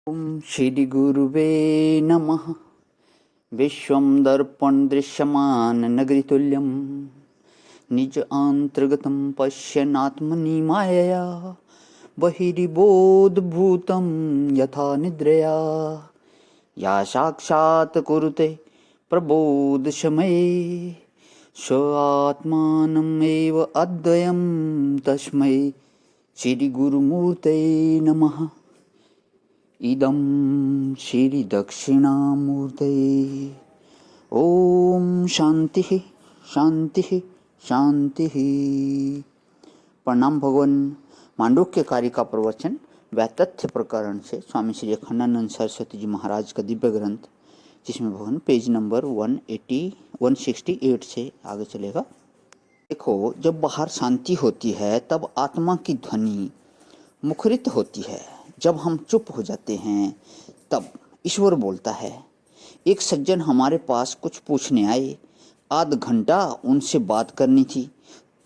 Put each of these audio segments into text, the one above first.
ओम श्री गुरुवे नमः। विश्वं दर्पण दृश्यमान नगरीतुल्यं निज आंतर्गतं पश्यन्नात्मनि मायया बहिर्बोधभूतं यथा निद्रया या साक्षात् कुरुते प्रबोधसमये स आत्मानमेव अद्वयं तस्मै श्रीगुरुमूर्तये नमः। इदं श्री दक्षिणामूर्तये। ओम शांति शांति शांति। प्रणाम भगवान। मांडुक्य कार्य का प्रवचन व्यातथ्य प्रकरण से स्वामी श्री अखंडानंद सरस्वती जी महाराज का दिव्य ग्रंथ, जिसमें भगवान पेज नंबर 168 से आगे चलेगा। देखो, जब बाहर शांति होती है तब आत्मा की ध्वनि मुखरित होती है। जब हम चुप हो जाते हैं तब ईश्वर बोलता है। एक सज्जन हमारे पास कुछ पूछने आए। आध घंटा उनसे बात करनी थी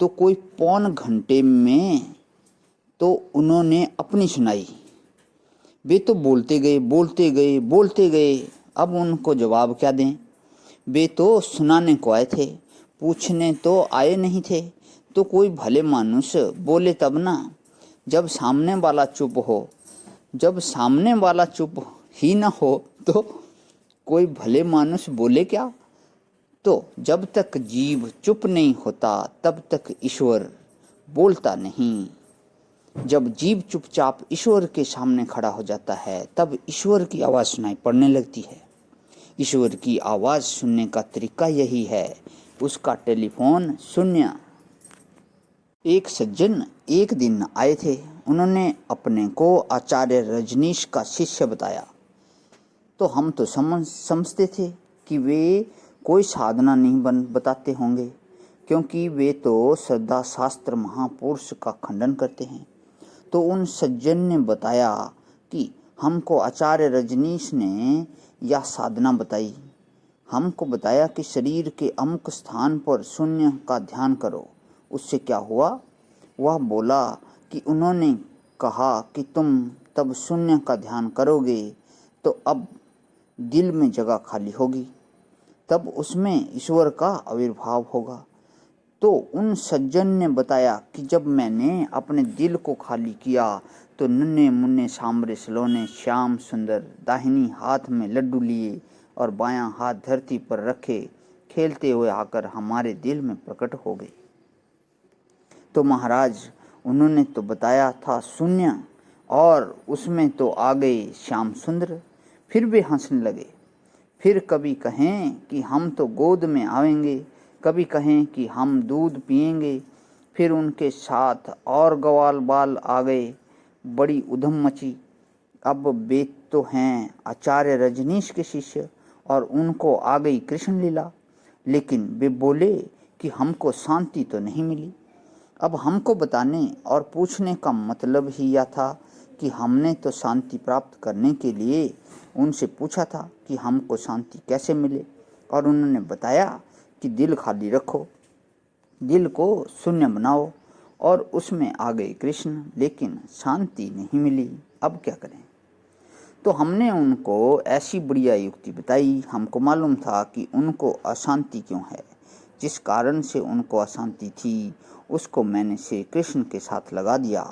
तो कोई पौन घंटे में तो उन्होंने अपनी सुनाई। वे तो बोलते गए। अब उनको जवाब क्या दें? वे तो सुनाने को आए थे, पूछने तो आए नहीं थे। तो कोई भले मानुष बोले तब ना। जब सामने वाला चुप ही न हो तो कोई भले मानुष बोले क्या? तो जब तक जीव चुप नहीं होता तब तक ईश्वर बोलता नहीं। जब जीव चुपचाप ईश्वर के सामने खड़ा हो जाता है तब ईश्वर की आवाज सुनाई पड़ने लगती है। ईश्वर की आवाज सुनने का तरीका यही है, उसका टेलीफोन शून्य। एक सज्जन एक दिन आए थे। उन्होंने अपने को आचार्य रजनीश का शिष्य बताया। तो हम तो समझते थे कि वे कोई साधना नहीं बताते होंगे, क्योंकि वे तो श्रद्धा शास्त्र महापुरुष का खंडन करते हैं। तो उन सज्जन ने बताया कि हमको आचार्य रजनीश ने यह साधना बताई। हमको बताया कि शरीर के अमुक स्थान पर शून्य का ध्यान करो। उससे क्या हुआ? वह बोला कि उन्होंने कहा कि तुम तब शून्य का ध्यान करोगे तो अब दिल में जगह खाली होगी, तब उसमें ईश्वर का आविर्भाव होगा। तो उन सज्जन ने बताया कि जब मैंने अपने दिल को खाली किया तो नन्हे मुन्ने सांवरे सलोने श्याम सुंदर दाहिनी हाथ में लड्डू लिए और बायां हाथ धरती पर रखे खेलते हुए आकर हमारे दिल में प्रकट हो गए। तो महाराज, उन्होंने तो बताया था शून्य और उसमें तो आ गए श्याम सुंदर। फिर वे हंसने लगे। फिर कभी कहें कि हम तो गोद में आवेंगे, कभी कहें कि हम दूध पिएंगे। फिर उनके साथ और ग्वाल बाल आ गए। बड़ी उधम मची। अब वे तो हैं आचार्य रजनीश के शिष्य और उनको आ गई कृष्ण लीला। लेकिन वे बोले कि हमको शांति तो नहीं मिली। अब हमको बताने और पूछने का मतलब ही यह था कि हमने तो शांति प्राप्त करने के लिए उनसे पूछा था कि हमको शांति कैसे मिले, और उन्होंने बताया कि दिल खाली रखो, दिल को शून्य बनाओ, और उसमें आ गए कृष्ण, लेकिन शांति नहीं मिली। अब क्या करें? तो हमने उनको ऐसी बढ़िया युक्ति बताई। हमको मालूम था कि उनको अशांति क्यों है। जिस कारण से उनको अशांति थी उसको मैंने श्री कृष्ण के साथ लगा दिया।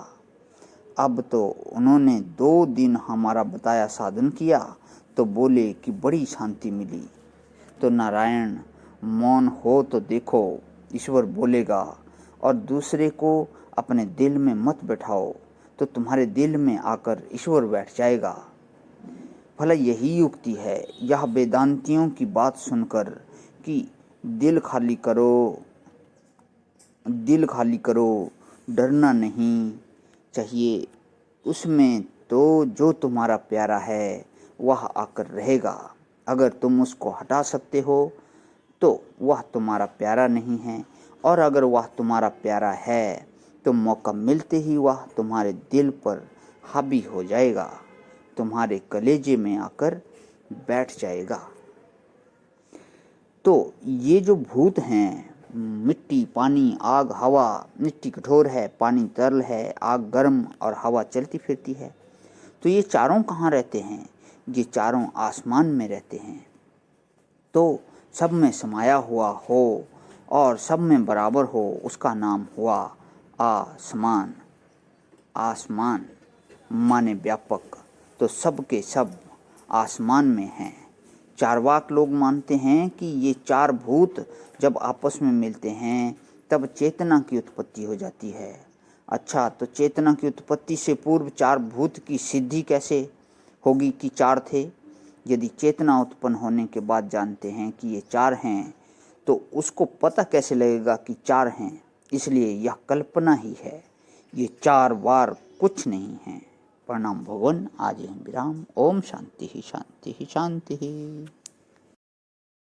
अब तो उन्होंने 2 दिन हमारा बताया साधन किया तो बोले कि बड़ी शांति मिली। तो नारायण, मौन हो तो देखो, ईश्वर बोलेगा। और दूसरे को अपने दिल में मत बैठाओ तो तुम्हारे दिल में आकर ईश्वर बैठ जाएगा। भला यही युक्ति है। यह वेदांतियों की बात सुनकर कि दिल खाली करो, डरना नहीं चाहिए, उसमें तो जो तुम्हारा प्यारा है वह आकर रहेगा। अगर तुम उसको हटा सकते हो तो वह तुम्हारा प्यारा नहीं है, और अगर वह तुम्हारा प्यारा है तो मौका मिलते ही वह तुम्हारे दिल पर हावी हो जाएगा, तुम्हारे कलेजे में आकर बैठ जाएगा। तो ये जो भूत हैं, मिट्टी, पानी, आग, हवा। मिट्टी कठोर है, पानी तरल है, आग गर्म और हवा चलती फिरती है। तो ये चारों कहाँ रहते हैं? ये चारों आसमान में रहते हैं। तो सब में समाया हुआ हो और सब में बराबर हो, उसका नाम हुआ आसमान। आसमान माने व्यापक, तो सब के सब आसमान में हैं। चार्वाक लोग मानते हैं कि ये चार भूत जब आपस में मिलते हैं तब चेतना की उत्पत्ति हो जाती है। अच्छा, तो चेतना की उत्पत्ति से पूर्व चार भूत की सिद्धि कैसे होगी कि चार थे? यदि चेतना उत्पन्न होने के बाद जानते हैं कि ये चार हैं, तो उसको पता कैसे लगेगा कि चार हैं? इसलिए यह कल्पना ही है, ये चार वार कुछ नहीं है। प्रणाम भगवान। आज यहीं विराम। ओम शांति ही शांति ही शांति ही।